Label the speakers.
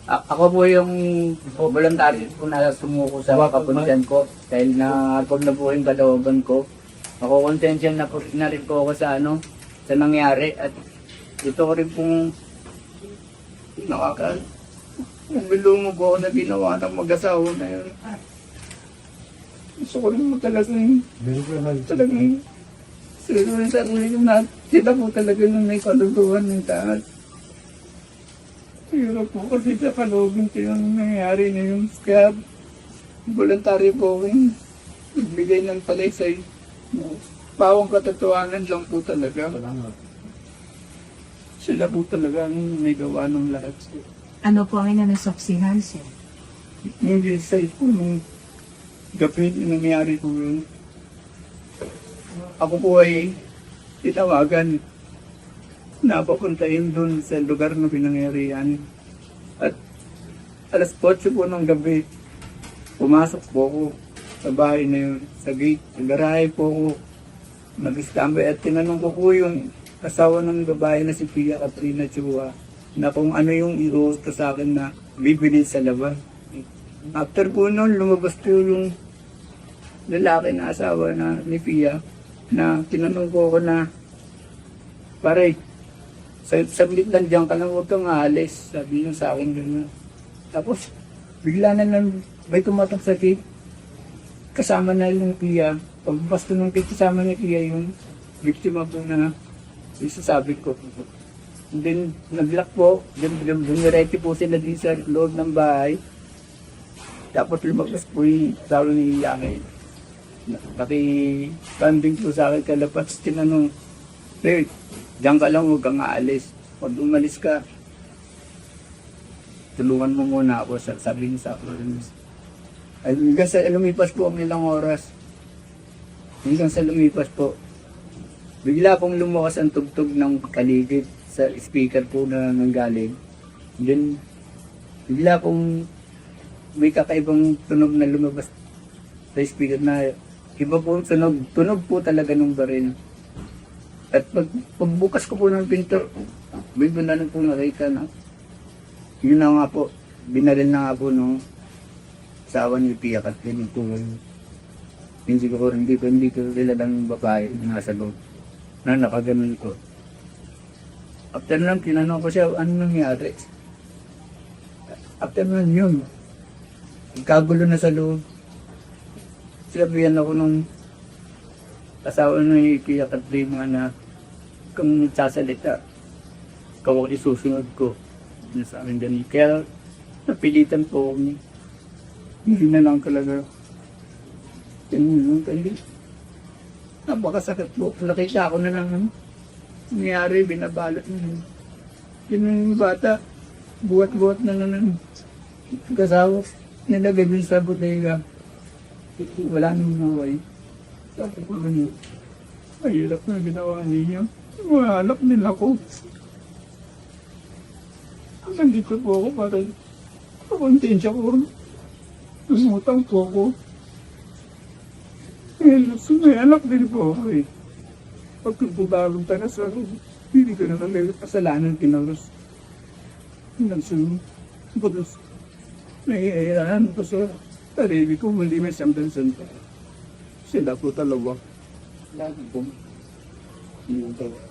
Speaker 1: Ako po yung voluntary po na sumuko sa kapuntian ko dahil na-arkob na po yung kalooban ko. Ako konsensya na po na rin po ako sa sa nangyari at ito ko rin pong umilungo po ako na ginawa ng mag-asawa na yun. Gusto ko rin mo talagang sarili ko na sila po talaga nung may kaluluhan ng taas. Hirap po kasi sa kalooban ko yung nangyayari na yun. Kaya voluntary po yung nagbigay ng palaysay. Pawang katotohanan lang po talaga. Sila po talaga ang may gawa ng lahat.
Speaker 2: Ano po ang inanasaksihan, sir?
Speaker 1: Yung say po nung gabi yung nangyayari po yun. Ako po ay tinawagan. Napapuntahin doon sa lugar ng pinangyarihan. At alas 8 po ng gabi, pumasok po ako sa bahay na yun, sa gate. Nagarahe po ako, nag-standby at tinanong ko po yung asawa ng babae na si Pia Katrina Chua na kung ano yung i-roast sa akin na bibili sa labas. After po noon, lumabas po yung lalaki na asawa na ni Pia na tinanong ko ako na pare, sablit lang dyan ka lang, huwag kang aalis. Sabi niya sa akin gano'n. Tapos, bigla na lang, may tumatak sa cake. Kasama na yung Pia. Pagbasto ng cake, kasama ni Pia yung biktima po na isasabi ko. And then, nag-lock po. Dumiretso po sila din sa loob ng bahay. Tapos lumabas po yung tao ni Yaki. Paki-standing po sa akin kalapas. Tinanong, hey, diyan ka lang, huwag kang aalis. Pag umalis ka, tulungan mo muna ako, sabi niya sa akin. Hanggang sa lumipas po ang ilang oras. Hanggang sa lumipas po. Bigla pong lumakas ang tugtog ng paligid sa speaker po na nanggaling. Then, bigla pong may kakaibang tunog na lumabas sa speaker na iba po tunog po talaga ng baril. At pagbukas ko po ng pinto, may bunalan po nakita na. Yun na nga po, binaril na nga po nung asawa ni Pia Katrina po. Hindi ko kilalang babae na nasa loob na nakaganon ko. After lang, tinanong ko siya, ano nangyari? After nun yun, kagulo na sa loob. Sinabihan ako nung asawa ni Pia Katrina na kung nagsasalita, ikaw ang isusunod ko. Sa akin ganun. Kaya napilitan po ako. Hindi na lang talaga. Hindi. Napakasakit po. Nakita ko na lang nangyari, binabalot na. Yun yung bata, buhat-buhat na ng kasawa. Nilagay din sa butega. Wala nang naway. Sabi ko ganyan. Mahirap na ginawa niya. Mahalap nila ko. Nandito po ako para kakontensya ko. Tumutang po ako. May anak din po ako eh. Pag bubarong tanas ako, hindi ko na may kasalanan kinalos. Nagsunod. Tapos, naiayaan ko sa sarili ko, hindi may samdan-san pa. Sila po talaga. Lagi po. Hindi ko talaga.